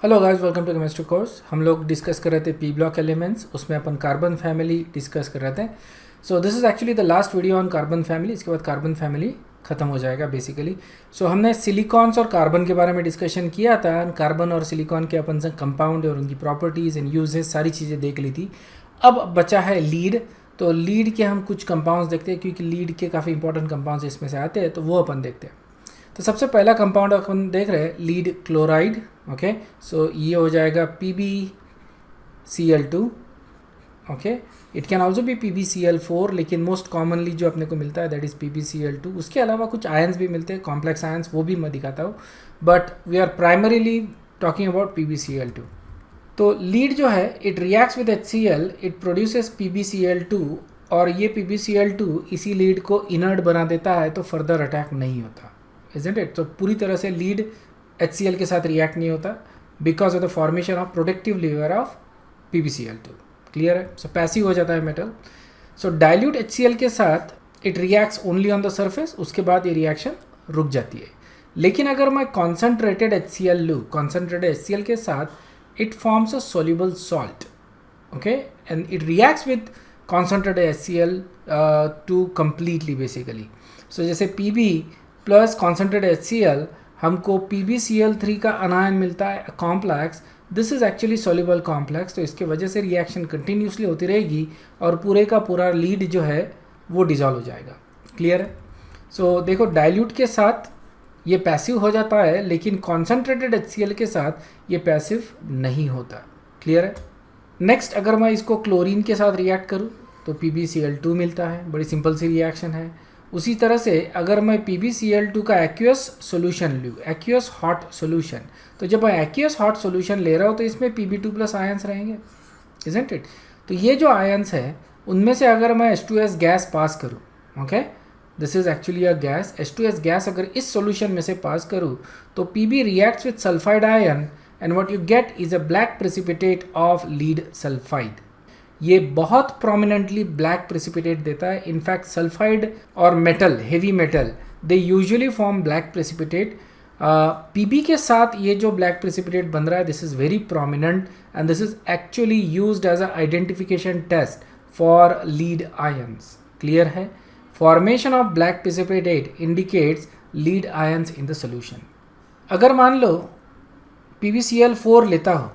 Hello guys, welcome to chemistry course. हम लोग discuss कर रहे थे पी ब्लॉक एलिमेंट्स, उसमें अपन कार्बन फैमिली डिस्कस कर रहे थे। So this is actually the last video on carbon family. इसके बाद कार्बन फैमिली ख़त्म हो जाएगा बेसिकली। सो हमने सिलिकॉन्स और कार्बन के बारे में डिस्कशन किया था। कार्बन और सिलिकॉन के अपन से कंपाउंड और उनकी प्रॉपर्टीज़ एंड यूजेस सारी चीज़ें देख ली थी। अब बचा है लीड। तो लीड के हम कुछ कंपाउंड्स देखते हैं, क्योंकि लीड के काफ़ी इंपॉर्टेंट कंपाउंड्स इसमें से आते हैं, तो वो अपन देखते हैं। तो सबसे पहला कंपाउंड अपन देख रहे हैं लीड क्लोराइड। ओके, सो ये हो जाएगा PbCl2। Okay, it can also be PbCl4, लेकिन मोस्ट कॉमनली जो अपने को मिलता है दैट इज़ PbCl2। उसके अलावा कुछ आयंस भी मिलते हैं, कॉम्प्लेक्स आयंस, वो भी मैं दिखाता हूँ, but we are primarily talking about PbCl2। तो लीड जो है it reacts with HCl, it produces PbCl2, और ये PbCl2 इसी लीड को इनर्ट बना देता है, तो फर्दर अटैक नहीं होता, इजंट इट। तो पूरी तरह से लीड HCl के साथ रिएक्ट नहीं होता because of the formation of protective layer of PbCl2। Clear है? सो पैसिव हो जाता है मेटल। सो डाइल्यूट HCl के साथ it reacts only on the surface, उसके बाद ये रिएक्शन रुक जाती है। लेकिन अगर मैं कॉन्सेंट्रेटेड HCl लूँ, कॉन्सेंट्रेटेड HCl के साथ it forms a soluble salt. Okay, and it reacts with concentrated HCl to completely basically. So जैसे Pb प्लस कॉन्सेंट्रेटेड HCl, हमको PbCl3 का अनायन मिलता है complex. This is actually soluble complex, तो इसके वजह से रिएक्शन कंटिन्यूसली होती रहेगी और पूरे का पूरा लीड जो है वो डिजॉल्व हो जाएगा। क्लियर है? सो देखो, डाइल्यूट के साथ ये पैसिव हो जाता है, लेकिन कॉन्सेंट्रेटेड HCl के साथ ये पैसिव नहीं होता। क्लियर है? नेक्स्ट, अगर मैं इसको क्लोरीन के साथ रिएक्ट करूँ तो PbCl2 मिलता है। बड़ी सिंपल सी रिएक्शन है। उसी तरह से अगर मैं PbCl2 का एक्यूअस सोल्यूशन लूँ, एक्यूअस हॉट सोल्यूशन, तो जब मैं एक्यूअस हॉट सोल्यूशन ले रहा हूँ तो इसमें Pb2 प्लस आयंस रहेंगे, इजंट इट। तो ये जो आयंस है उनमें से अगर मैं H2S गैस पास करूँ, okay, this is actually a gas, H2S gas अगर इस सोल्यूशन में से पास करूँ तो Pb reacts with sulphide ion and what you get is a black precipitate of lead sulphide. ये बहुत प्रोमिनेंटली ब्लैक प्रेसिपिटेट देता है। इनफैक्ट सल्फाइड और metal, heavy metal, they usually form black precipitate. Pb के साथ ये जो ब्लैक प्रेसिपिटेट बन रहा है, this is very prominent and this is actually used as a identification test for lead ions. Clear है? Formation of black precipitate indicates lead ions in the solution. अगर मान लो PbCl4 लेता हो,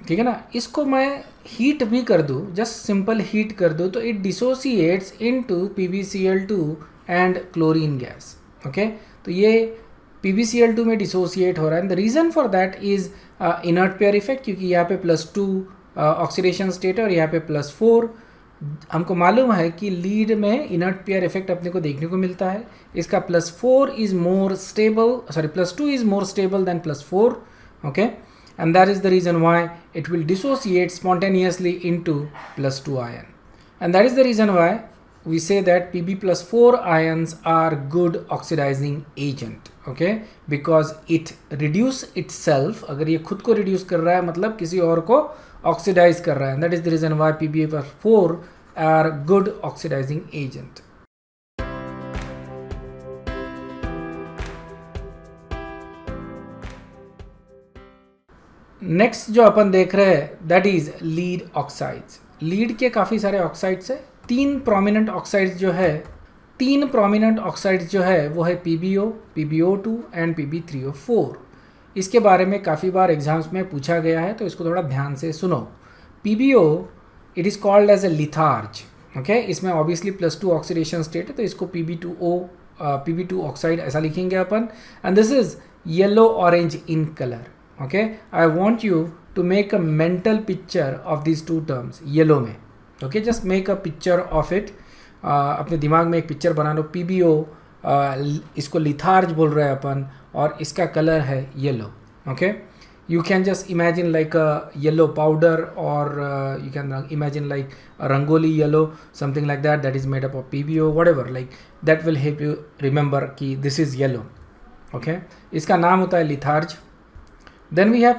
ठीक है ना, इसको मैं हीट भी कर दूँ, जस्ट सिंपल हीट कर दूँ, तो it dissociates into PbCl2 and chlorine gas. Okay, तो ये PbCl2 में डिसोसिएट हो रहा है। The reason for that is inert pair effect, क्योंकि यहाँ पे +2 ऑक्सीडेशन स्टेट है और यहाँ पे +4। हमको मालूम है कि लीड में इनर्ट पेयर इफेक्ट अपने को देखने को मिलता है। इसका +4 is more stable, sorry +2 is more stable then +4। Okay, and that is the reason why it will dissociate spontaneously into +2 ion, and that is the reason why we say that Pb+4 ions are good oxidizing agent, okay, because it reduce itself। अगर ये खुद को reduce कर रहा है मतलब किसी और को oxidize कर रहा है, and that is the reason why Pb+4 are good oxidizing agent। Next जो अपन देख रहे हैं that is lead oxides. Lead के काफ़ी सारे ऑक्साइड्स है। तीन प्रोमिनेंट ऑक्साइड्स जो है वो है PbO, PbO2 एंड Pb3O4। इसके बारे में काफ़ी बार एग्जाम्स में पूछा गया है, तो इसको थोड़ा ध्यान से सुनो। PbO it is called as a litharge. Okay, इसमें ऑब्वियसली +2 ऑक्सीडेशन स्टेट है, तो इसको Pb2 ऑक्साइड ऐसा लिखेंगे अपन। And this is yellow orange in colour. Okay, I want you to make a mental picture of these two terms, yellow में। Okay, just make a picture of it। अपने दिमाग में एक पिक्चर बना लो। PbO, इसको लिथार्ज बोल रहे हैं अपन, और इसका कलर है yellow. Okay, you can just imagine like a yellow powder, or you can imagine like a rangoli yellow, something like that, that is made up of PbO, whatever, like that will help you remember कि this is yellow। Okay, इसका नाम होता है litharge. Then we have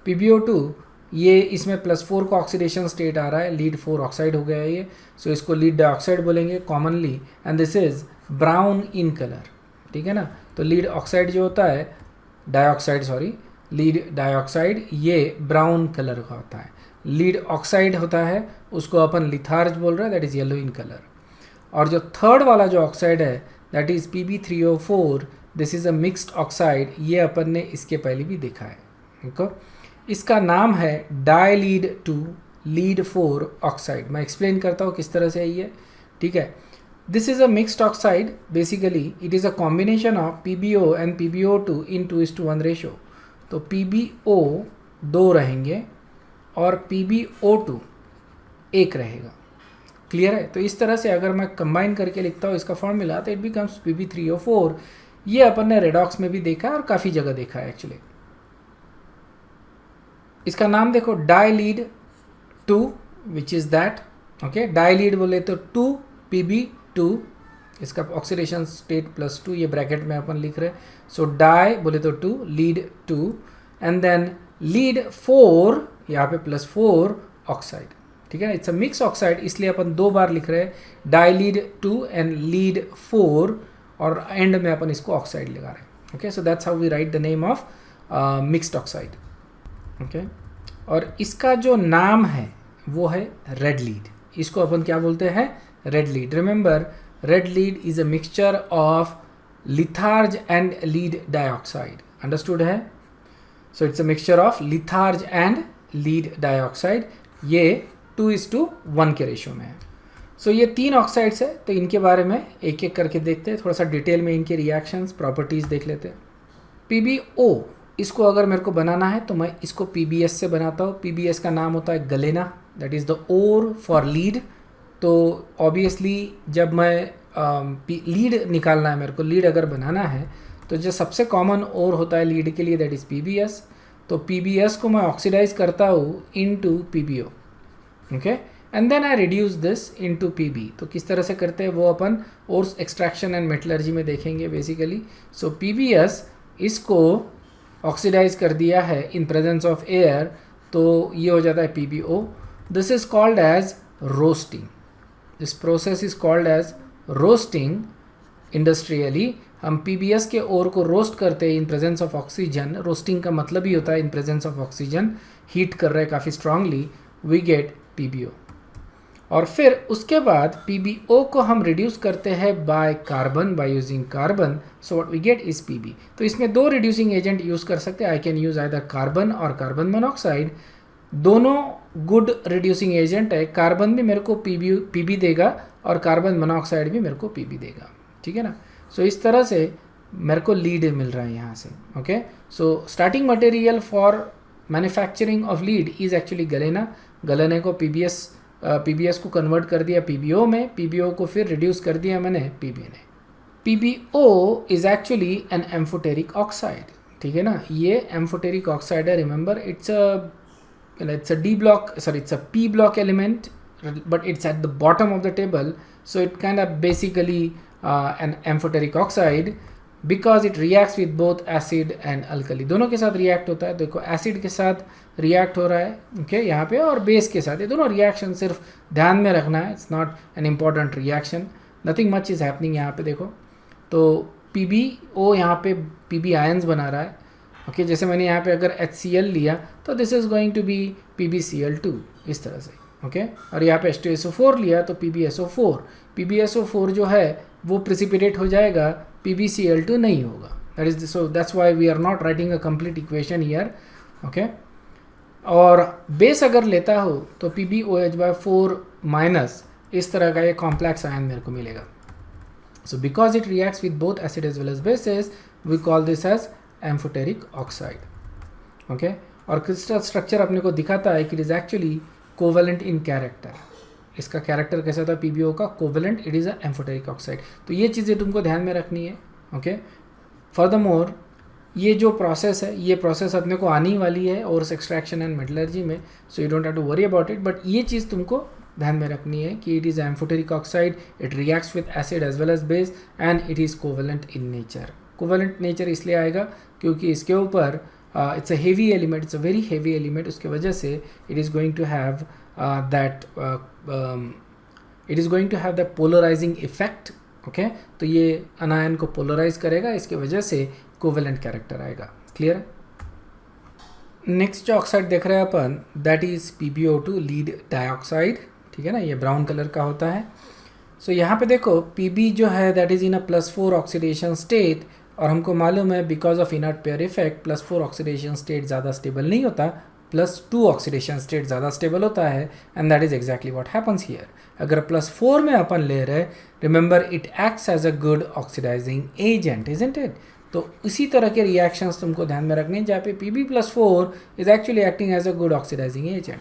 PbO2 ये इसमें +4 का oxidation state आ रहा है, लीड 4 ऑक्साइड हो गया है ये, सो इसको लीड डाइऑक्साइड बोलेंगे commonly, and this is brown in colour. ठीक है ना, तो लीड ऑक्साइड जो होता है, डाइऑक्साइड सॉरी, लीड डाइऑक्साइड ये ब्राउन कलर का होता है। लीड ऑक्साइड होता है उसको अपन लिथार्ज बोल रहे हैं, that is yellow in colour. और जो थर्ड वाला जो ऑक्साइड है that is Pb3O4, this is a mixed oxide, ये अपन ने इसके पहले भी देखा है। देखो इसका नाम है डाइलीड 2 लीड 4 ऑक्साइड। मैं एक्सप्लेन करता हूँ किस तरह से है ये, ठीक है। This is a mixed oxide, basically it is a combination of PbO and PbO2 in 2:1 ratio. तो PbO 2 रहेंगे और PbO2 1 रहेगा। क्लियर है? तो इस तरह से अगर मैं कंबाइन करके लिखता हूँ इसका फॉर्मूला तो इट बिकम्स Pb3O4। ये अपन ने रेडॉक्स में भी देखा है और काफ़ी जगह देखा है एक्चुअली। इसका नाम देखो डाइलीड 2 विच इज़ दैट, ओके। डाइलीड बोले तो 2 Pb2, इसका ऑक्सीडेशन स्टेट +2, ये ब्रैकेट में अपन लिख रहे हैं। सो डाई बोले तो 2, लीड 2 एंड देन लीड 4, यहाँ पे +4 ऑक्साइड, ठीक है। इट्स अ मिक्स ऑक्साइड, इसलिए अपन 2 बार लिख रहे हैं डाइलीड 2 एंड लीड 4, और एंड में अपन इसको ऑक्साइड लगा रहे हैं। Okay, so that's how we write the name of mixed oxide. Okay, और इसका जो नाम है वो है रेड लीड। इसको अपन क्या बोलते हैं? Red lead. Remember, red lead is a mixture of litharge and lead dioxide. Understood है? So it's a mixture of litharge and lead dioxide. ये 2:1 के रेशियो में है। सो ये 3 ऑक्साइड्स है, तो इनके बारे में एक एक करके देखते हैं, थोड़ा सा डिटेल में इनके रिएक्शंस प्रॉपर्टीज देख लेते हैं। PbO, इसको अगर मेरे को बनाना है तो मैं इसको PbS से बनाता हूँ। PbS का नाम होता है galena, that is the ore for lead. तो ऑब्वियसली जब मैं लीड निकालना है, मेरे को लीड अगर बनाना है, तो जो सबसे कॉमन ओर होता है लीड के लिए दैट इज़ PbS। तो PbS को मैं ऑक्सीडाइज करता हूँ into PbO, okay, and then I reduce this into Pb। तो किस तरह से करते हैं वो अपन ओर्स एक्सट्रैक्शन एंड मेटलर्जी में देखेंगे बेसिकली। सो PbS इसको ऑक्सीडाइज कर दिया है इन प्रेजेंस ऑफ एयर, तो ये हो जाता है PbO। This is called as roasting. This process is called as roasting. Industrially हम PbS के ओर को रोस्ट करते हैं in presence of oxygen. Roasting का मतलब ही होता है in presence of oxygen, heat कर रहे हैं काफ़ी स्ट्रांगली, वी गेट PbO। और फिर उसके बाद PbO को हम रिड्यूस करते हैं by carbon, by using carbon, so what we get is Pb। तो इसमें 2 रिड्यूसिंग एजेंट यूज़ कर सकते हैं। I can use either carbon और कार्बन मोनोऑक्साइड। दोनों गुड रिड्यूसिंग एजेंट है। कार्बन भी मेरे को Pb देगा और कार्बन मोनोऑक्साइड भी मेरे को Pb देगा, ठीक है ना। सो इस तरह से मेरे को लीड मिल रहा है यहाँ से। Okay, so starting material for manufacturing of lead is actually galena. गलेने को PbS को कन्वर्ट कर दिया PbO में, PbO को फिर रिड्यूस कर दिया मैंने Pb ने। PbO is actually an amphoteric oxide, ठीक है ना। ये एम्फोटेरिक ऑक्साइड है। Remember, it's a D block, sorry, it's a P block element, but it's at the bottom of the table, so it kind of basically an amphoteric oxide because it reacts with both acid and alkali। दोनों के साथ react होता है। देखो acid के साथ react हो रहा है, ओके, यहाँ पे, और बेस के साथ। ये दोनों रिएक्शन सिर्फ ध्यान में रखना है, it's not an important reaction, nothing much is happening यहाँ पे। देखो तो PbO यहाँ पे Pb आयंस बना रहा है, ओके। जैसे मैंने यहाँ पे अगर HCl लिया तो this is going to be PbCl2 इस तरह से, ओके। और यहाँ पे H2SO4 लिया तो PbSO4। PbSO4 जो है वो प्रिसिपिटेट हो जाएगा, PbCl2 नहीं होगा। That is so that's why we are not writing a complete equation here, okay. और बेस अगर लेता हो तो PbOH/4 माइनस इस तरह का ये कॉम्प्लेक्स आयन मेरे को मिलेगा। So because it reacts with both acid as well as basis, we call this as amphoteric oxide, okay. और क्रिस्टल स्ट्रक्चर अपने को दिखाता है कि it is actually covalent in character. इसका कैरेक्टर कैसा था PbO का? Covalent, it is a amphoteric oxide. तो ये चीज़ें तुमको ध्यान में रखनी है, ओके। फर्दरमोर ये जो प्रोसेस है, ये प्रोसेस अपने को आने वाली है और एक्सट्रैक्शन एंड मेटलर्जी में, so you don't have to worry about it. But ये चीज़ तुमको ध्यान में रखनी है कि it is amphoteric oxide, it reacts with acid as well as base and it is covalent in nature. Covalent nature इसलिए आएगा क्योंकि इसके ऊपर it's a heavy element, it's a very heavy element, उसके वजह से it is going to have the polarizing effect, okay. तो ये अनायन को पोलराइज करेगा, इसके वजह से कोवेलेंट कैरेक्टर आएगा। क्लियर है? नेक्स्ट जो ऑक्साइड देख रहे हैं अपन that is PbO2 lead dioxide, ठीक है ना, ये ब्राउन कलर का होता है। सो यहाँ पे देखो Pb जो है that is in a +4 oxidation state, और हमको मालूम है because of inert pair effect +4 oxidation state ज़्यादा स्टेबल नहीं होता, +2 ऑक्सीडेशन स्टेट ज़्यादा स्टेबल होता है, and that is exactly what happens here. अगर +4 में अपन ले रहे, remember it acts as a good oxidizing agent, isn't it. तो इसी तरह के रिएक्शंस तुमको ध्यान में रखने जहाँ पे Pb+4 is actually acting as a good oxidizing agent,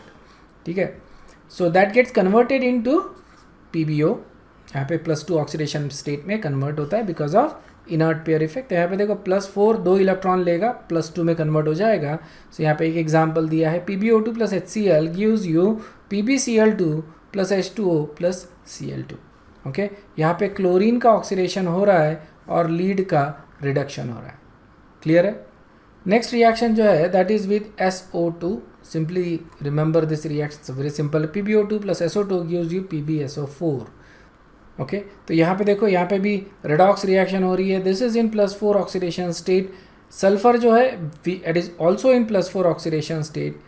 ठीक है। So that gets converted into PbO, यहाँ पे +2 ऑक्सीडेशन स्टेट में कन्वर्ट होता है because of inert pair effect. यहाँ पे देखो +4 2 इलेक्ट्रॉन लेगा, +2 में कन्वर्ट हो जाएगा। सो यहाँ पे एक एग्जांपल दिया है PbO2 + HCl gives you PbCl2 + H2O + Cl2, okay. यहाँ पे क्लोरीन का ऑक्सीडेशन हो रहा है और लीड का रिडक्शन हो रहा है, क्लियर है। नेक्स्ट रिएक्शन जो है that is with SO2, simply remember this reaction very simple, PbO2 + SO2 gives you PbSO4, okay. तो यहाँ पे देखो यहाँ पे भी रेडॉक्स रिएक्शन हो रही है, this is in +4 oxidation state. Sulphur जो है it is also in +4 oxidation state.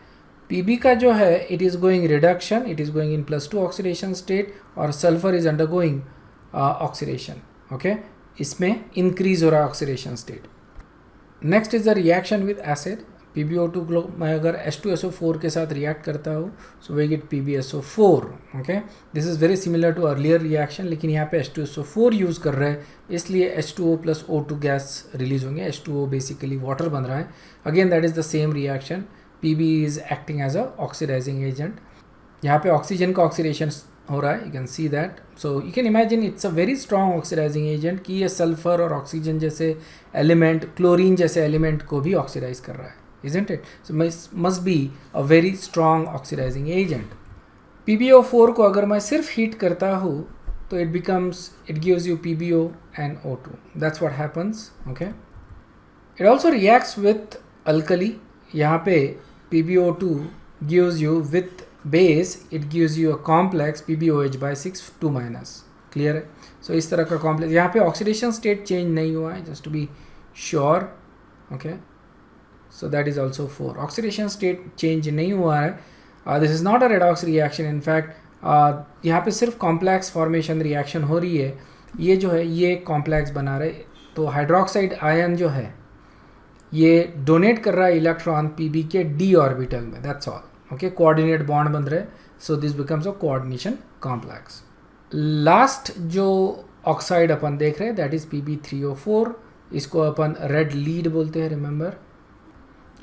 Pb का जो है it is going reduction, it is going in +2 oxidation state, और sulphur is undergoing oxidation, okay. इसमें इंक्रीज हो रहा है oxidation state. Next is the reaction with acid. PbO2 मैं अगर H2SO4 के साथ रिएक्ट करता हूँ so we get PbSO4, okay. This is very similar to earlier reaction, लेकिन यहाँ पे H2SO4 यूज़ कर रहे हैं इसलिए H2O + O2 गैस रिलीज होंगे। H2O बेसिकली वाटर बन रहा है। Again that is the same reaction, Pb is acting as a oxidizing agent. यहाँ पे ऑक्सीजन का ऑक्सीडेशन हो रहा है, you can see that. So you can imagine it's a very strong oxidizing agent कि ये सल्फर और ऑक्सीजन जैसे एलिमेंट, क्लोरीन जैसे एलिमेंट को भी ऑक्सीडाइज कर रहा है, isn't it? So must be a very strong oxidizing agent. PbO4 को अगर मैं सिर्फ हीट करता हूँ तो it gives you PbO and O2. That's what happens, okay? It also reacts with alkali. यहाँ पे PbO2 gives you with base, it gives you a complex PbOH/6 2-, clear है। So इस तरह का complex, यहाँ पे oxidation state change नहीं हुआ है, just to be sure, okay? So that is also 4. Oxidation state change नहीं हुआ है। This is not a redox reaction. In fact, यहाँ पे सिर्फ complex formation reaction हो रही है। ये जो है ये complex बना रहे, तो हाइड्रोक्साइड आयन जो है ये डोनेट कर रहा है इलेक्ट्रॉन Pb के d ऑर्बिटल में, that's all, okay. Coordinate bond बन रहे, so this becomes a coordination complex. Last जो ऑक्साइड अपन देख रहे हैं दैट इज Pb3O4, इसको अपन रेड लीड बोलते हैं, remember,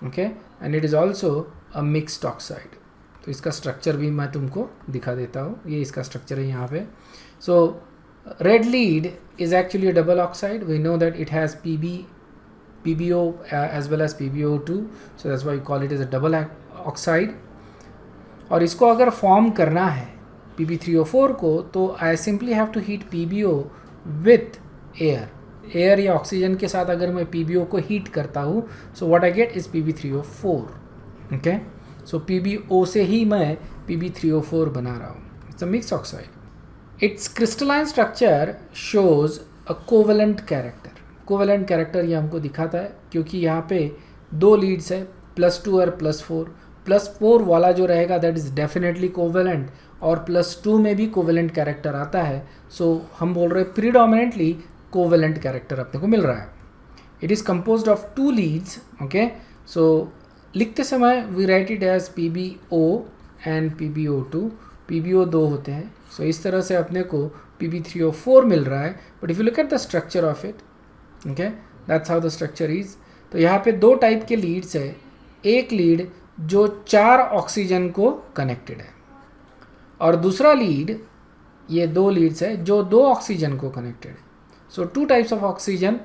okay. And it is also a mixed oxide. तो इसका स्ट्रक्चर भी मैं तुमको दिखा देता हूँ, ये इसका स्ट्रक्चर है यहाँ पे। So red lead is actually a double oxide, we know that it has PbO as well as PbO2, so that's why we call it as a double oxide। और इसको अगर फॉर्म करना है Pb3O4 को, तो I simply have to heat PbO with air या oxygen के साथ अगर मैं PbO को हीट करता हूँ, so what I get is Pb3O4, okay. सो PbO से ही मैं Pb3O4 बना रहा हूँ, it's a mix oxide. Its crystalline structure shows a covalent character. Covalent character ये हमको दिखाता है क्योंकि यहाँ पे दो लीड्स है, +2 और +4। +4 वाला जो रहेगा दैट इज़ डेफिनेटली कोवेलेंट, और +2 में भी कोवेलेंट कैरेक्टर आता है। सो हम बोल रहे हैं प्रीडोमिनेंटली कोवेलेंट कैरेक्टर अपने को मिल रहा है। It is composed of 2 leads, okay. So लिखते समय we write it as PbO and PbO2। PbO 2 होते हैं, सो इस तरह से अपने को Pb3O4 मिल रहा है। But if you look at the structure of it, okay, that's how the structure is. तो यहाँ पे 2 टाइप के लीड्स है, एक लीड जो 4 ऑक्सीजन को कनेक्टेड है, और दूसरा लीड, ये 2 लीड्स है जो 2 ऑक्सीजन को कनेक्टेड है। So 2 types of oxygen,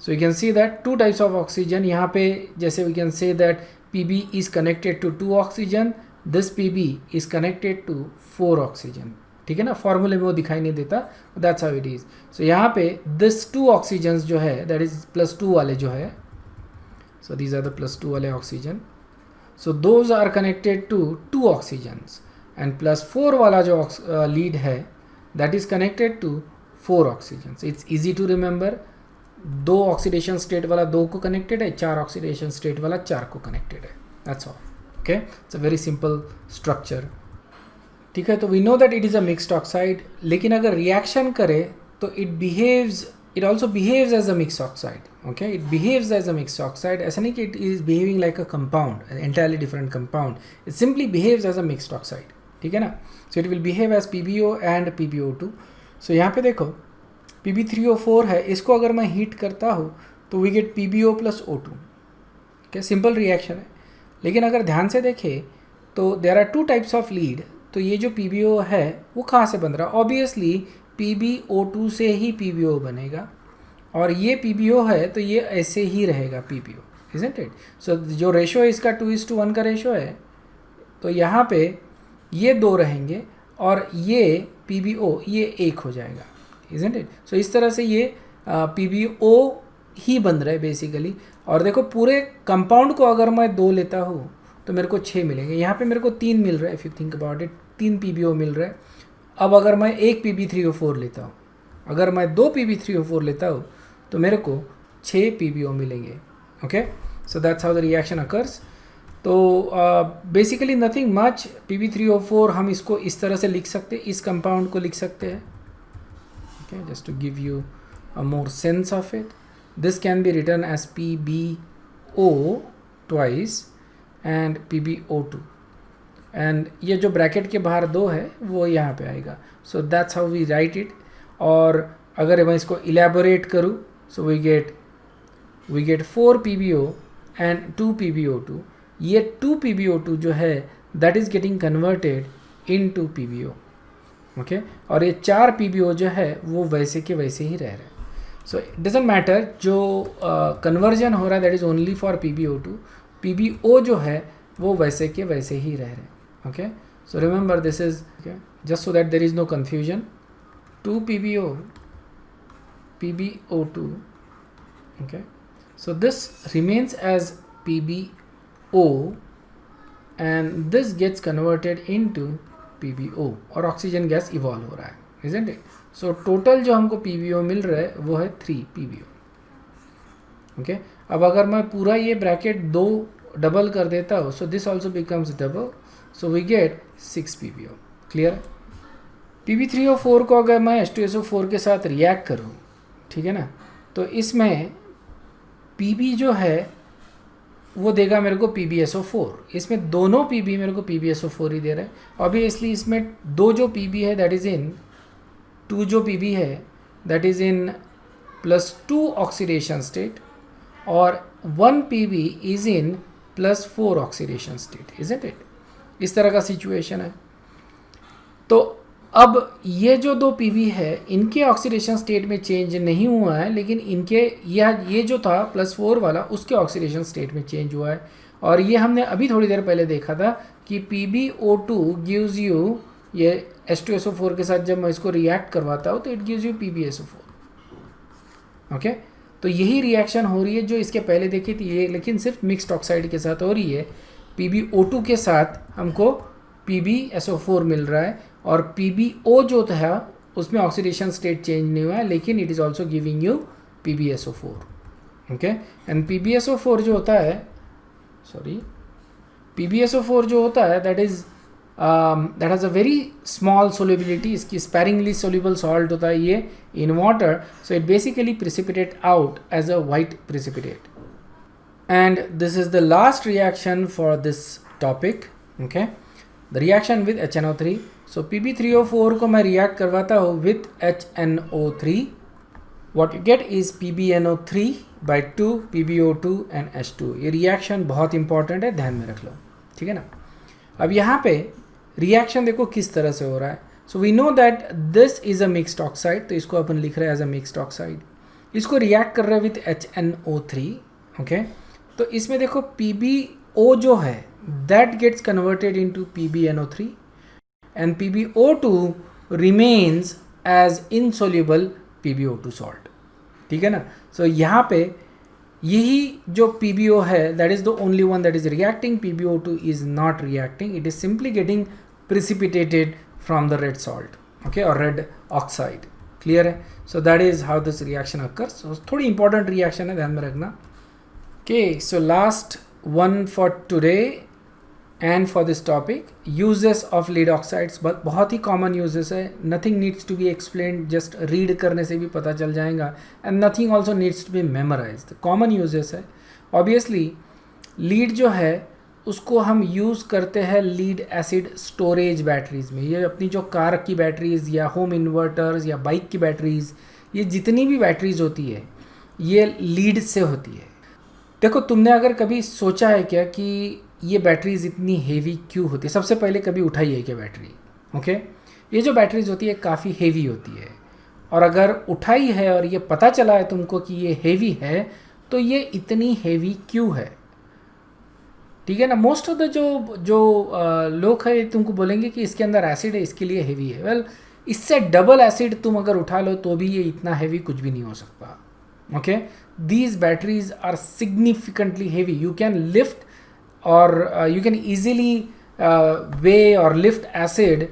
so you can see that 2 types of oxygen. यहाँ पे जैसे we can say that Pb is connected to 2 oxygen, this Pb is connected to 4 oxygen, ठीक है ना। फॉर्मूले में वो दिखाई नहीं देता, दैट्स हाउ इट इज। सो यहाँ पे दिस 2 ऑक्सीजन जो है दैट इज +2 वाले जो है, सो दीज आर द +2 वाले oxygen, so those are connected to 2 oxygens, and +4 वाला जो लीड है that is connected to 4 oxygens. It's easy to remember, 2 oxidation state वाला 2 को कनेक्टेड है, 4 ऑक्सीडेशन स्टेट वाला 4 को कनेक्टेड है, that's all. Okay, it's a very simple structure. ठीक है, तो we know that it is a mixed oxide, लेकिन अगर रिएक्शन करे तो it also behaves as a mixed oxide. Okay, it behaves as a mixed oxide. ऐसा नहीं कि it is behaving like a compound, an entirely different compound. It simply behaves as a mixed oxide. ठीक है ना? So it will behave as PbO and PbO2. So यहाँ पे देखो Pb3O4 है, इसको अगर मैं हीट करता हूँ तो we get PbO plus O2. okay, simple reaction है। लेकिन अगर ध्यान से देखें तो there are two types of lead. तो ये जो PbO है वो कहाँ से बन रहा है? ऑब्वियसली PbO2 से ही PbO बनेगा, और ये PbO है तो ये ऐसे ही रहेगा PbO, isn't it? सो जो रेशो है इसका 2:1 का रेशो है, तो यहाँ पे ये 2 रहेंगे और ये PbO ये 1 हो जाएगा, isn't it? सो इस तरह से ये PbO ही बन रहा है बेसिकली। और देखो पूरे कंपाउंड को अगर मैं 2 लेता हूँ तो मेरे को 6 मिलेंगे। यहाँ पे मेरे को 3 मिल रहा है, if you think about it, 3 PbO मिल रहा है। अब अगर मैं एक Pb3O4 लेता हूँ, अगर मैं 2 Pb3O4 लेता हूँ तो मेरे को 6 PbO मिलेंगे। Okay, so that's how the reaction occurs. तो बेसिकली नथिंग मच, Pb3O4 हम इसको इस तरह से लिख सकते हैं, इस कंपाउंड को लिख सकते हैं। Okay, just to give you a more sense of it, this can be written as PbO twice and PbO2, and ये जो ब्रैकेट के बाहर 2 है वो यहाँ पे आएगा। So that's how we write it. और अगर मैं इसको इलेबोरेट करूँ, so we get 4 PbO and 2 PbO2। ये 2 PbO2 जो है that is getting converted in to PbO। Okay, और ये 4 PbO जो है वो वैसे के वैसे ही रह रहे हैं। सो इट डजेंट मैटर, जो कन्वर्जन हो रहा है that is only for PbO2। PbO जो है वो वैसे के वैसे ही रह रहे हैं। Okay, so remember this is just so that there is no confusion. 2 PbO, PbO2. Okay, so this remains as PbO and this gets converted into PbO और ऑक्सीजन गैस इवॉल्व हो रहा है, isn't it? So total जो हमको PbO मिल रहा है वो है 3 PbO. Okay, अब अगर मैं पूरा ये ब्रैकेट 2 डबल कर देता हूँ, so this also becomes double. So we get 6 PbO. Clear? Pb3O4 को अगर मैं H2SO4 के साथ रिएक्ट करूँ, ठीक है ना, तो इसमें Pb जो है वो देगा मेरे को PbSO4। इसमें दोनों Pb मेरे को PbSO4 ही दे रहा है। ऑब्वियसली इसमें 2 जो Pb है दैट इज़ इन 2 जो Pb है that is in +2 oxidation state, और 1 Pb is in +4 oxidation state, isn't it? इस तरह का सिचुएशन है। तो अब ये जो 2 Pb है इनके ऑक्सीडेशन स्टेट में चेंज नहीं हुआ है, लेकिन इनके ये जो था +4 वाला उसके ऑक्सीडेशन स्टेट में चेंज हुआ है। और ये हमने अभी थोड़ी देर पहले देखा था कि PbO2 गिव्स यू, ये H2SO4 के साथ जब मैं इसको रिएक्ट करवाता हूँ तो it gives you PbSO4। Okay, तो यही रिएक्शन हो रही है जो इसके पहले देखी थी ये, लेकिन सिर्फ मिक्स्ड ऑक्साइड के साथ हो रही है। PbO2 के साथ हमको PbSO4 मिल रहा है, और PbO जो था उसमें ऑक्सीडेशन स्टेट चेंज नहीं हुआ है, लेकिन it is also giving you PbSO4। Okay, and PbSO4 जो होता है, PbSO4 जो होता है that has a very small solubility. इसकी स्पैरिंगली सोल्यूबल सॉल्ट होता है ये in water, so it basically precipitate out as a white precipitate. And this is the last reaction for this topic. Okay, the reaction with HNO3. So Pb3O4 को मैं react करवाता हूँ with HNO3. What you get is PbNO3 by 2 PbO2 and H2. ये reaction बहुत important है, ध्यान में रख लो, ठीक है ना। अब यहाँ पे reaction देखो किस तरह से हो रहा है। So we know that this is a mixed oxide, तो इसको अपन लिख रहे हैं as a mixed oxide। इसको react कर रहे हैं with HNO3. Okay, तो इसमें देखो PbO जो है that gets converted into PbNO3 and PbO2 remains as insoluble PbO2 salt, ठीक है ना। सो यहाँ पे यही जो PbO है that is the only one that is reacting, PbO2 is not reacting, it is simply getting precipitated from the red salt, okay, or red oxide। Clear है? सो that is how this reaction occurs। so थोड़ी important reaction है, ध्यान में रखना। Okay, so last one for today and for this topic. Uses of lead oxides बहुत ही common uses है. Nothing needs to be explained, just read करने से भी पता चल जाएगा. And nothing also needs to be memorized. Common uses है. Obviously lead जो है उसको हम यूज़ करते हैं लीड एसिड स्टोरेज बैटरीज़ में. ये अपनी जो कार की बैटरीज़ या होम इन्वर्टर्स या बाइक की बैटरीज़, ये जितनी भी बैटरीज़ होती है ये लीड से होती है. देखो, तुमने अगर कभी सोचा है क्या कि ये बैटरीज इतनी हेवी क्यों होती है? सबसे पहले कभी उठाई है क्या बैटरी? ओके, ये जो बैटरीज होती है काफ़ी हेवी होती है, और अगर उठाई है और ये पता चला है तुमको कि ये हेवी है, तो ये इतनी हेवी क्यों है? ठीक है ना. मोस्ट ऑफ द जो लोग हैं तुमको बोलेंगे कि इसके अंदर एसिड है इसके लिए हेवी है. वेल, इससे डबल एसिड तुम अगर उठा लो तो भी ये इतना हेवी कुछ भी नहीं हो सकता. Okay, these batteries are significantly heavy. You can lift or you can easily weigh or lift acid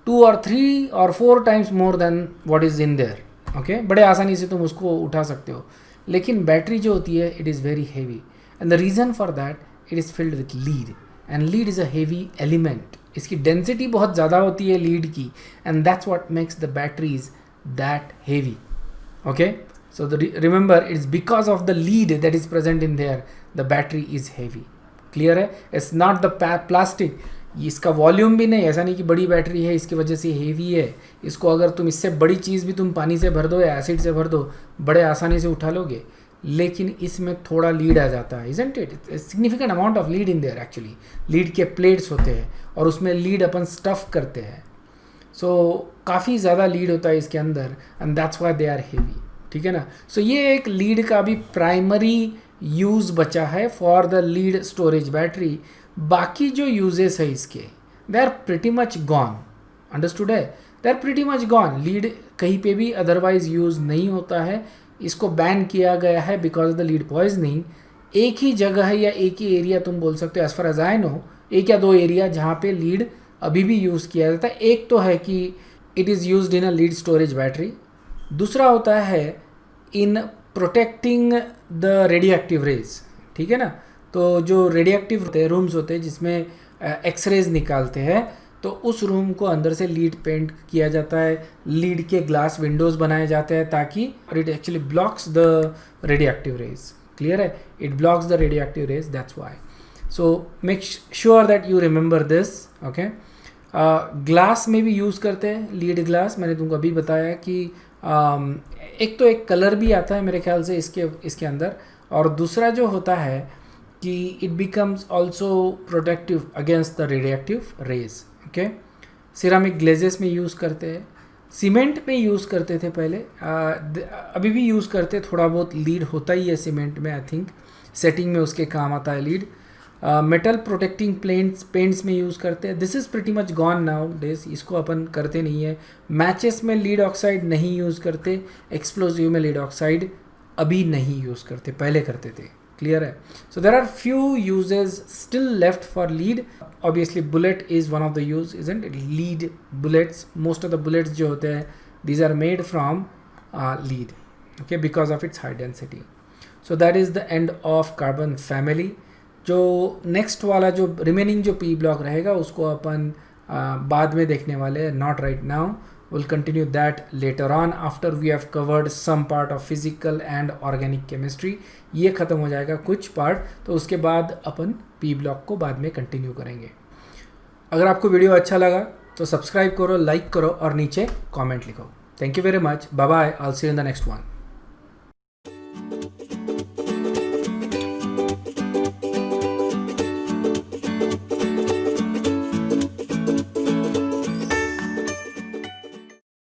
2 or 3 or 4 times more than what is in there. Okay, बड़े आसानी से तुम उसको उठा सकते हो. लेकिन बैटरी जो होती है it is very heavy, and the reason for that, it is filled with lead, and lead is a heavy element. इसकी डेंसिटी बहुत ज़्यादा होती है लीड की, and that's what makes the batteries that heavy. Okay, so remember, it's because of the lead that is present in there, the battery is heavy. Clear है? It's not the plastic. इसका volume भी नहीं, ऐसा नहीं कि बड़ी battery है इसकी वजह से हेवी है. इसको अगर तुम इससे बड़ी चीज़ भी तुम पानी से भर दो या एसिड से भर दो, बड़े आसानी से उठा लोगे. लेकिन इसमें थोड़ा लीड आ जाता है, isn't it? Significant amount of lead in their actually. Lead के प्लेट्स होते हैं और उसमें लीड अपन स्टफ़ करते हैं. सो काफ़ी ज़्यादा लीड होता है इसके अंदर, and that's why they are heavy. ठीक है ना. सो ये एक लीड का भी प्राइमरी यूज़ बचा है for the lead storage battery. बाकी जो यूजेस है इसके, they are pretty much gone. Understood है? They are pretty much gone. Lead कहीं पे भी अदरवाइज यूज़ नहीं होता है. इसको बैन किया गया है because of the lead poisoning. एक ही जगह है या एक ही एरिया तुम बोल सकते हो, as far as I know, एक या दो एरिया जहाँ पे लीड अभी भी यूज़ किया जाता है. एक तो है कि it is used in a lead storage battery. दूसरा होता है in protecting the radioactive rays. ठीक है ना. तो जो रेडियो एक्टिव होते हैं रूम्स होते हैं जिसमें एक्सरेज निकालते हैं, तो उस रूम को अंदर से लीड पेंट किया जाता है. लीड के ग्लास विंडोज़ बनाए जाते हैं ताकि it actually blocks the radioactive rays. Clear है? It blocks the radioactive rays, that's why. So make sure that you remember this. Okay, glass में भी यूज़ करते हैं लीड ग्लास. मैंने तुमको अभी बताया कि एक तो एक कलर भी आता है मेरे ख्याल से इसके अंदर, और दूसरा जो होता है कि it becomes also protective against the radioactive rays. Okay, ceramic glazes में यूज़ करते हैं, सीमेंट में यूज़ करते थे पहले, अभी भी यूज़ करते. थोड़ा बहुत लीड होता ही है सीमेंट में. आई थिंक सेटिंग में उसके काम आता है लीड. मेटल प्रोटेक्टिंग पेंट्स में यूज़ करते हैं. This is pretty much gone nowadays. इसको अपन करते नहीं है. मैचेस में लीड ऑक्साइड नहीं यूज़ करते. एक्सप्लोजिव में लीड ऑक्साइड अभी नहीं यूज़ करते, पहले करते थे. क्लियर है? So there are few uses still left for lead. Obviously bullet is one of the use, isn't it? Lead bullets, most of the bullets जो होते हैं these are made from lead. Okay, because of its high density. So that is the end of carbon family. जो next वाला जो remaining जो P block रहेगा उसको अपन बाद में देखने वाले हैं, not right now. Will continue that later on after we have covered some part of physical and organic chemistry. ये ख़त्म हो जाएगा कुछ पार्ट, तो उसके बाद अपन पी ब्लॉक को बाद में कंटिन्यू करेंगे. अगर आपको वीडियो अच्छा लगा तो सब्सक्राइब करो, लाइक करो और नीचे कॉमेंट लिखो. Thank you very much. Bye bye. I will see you in the next one.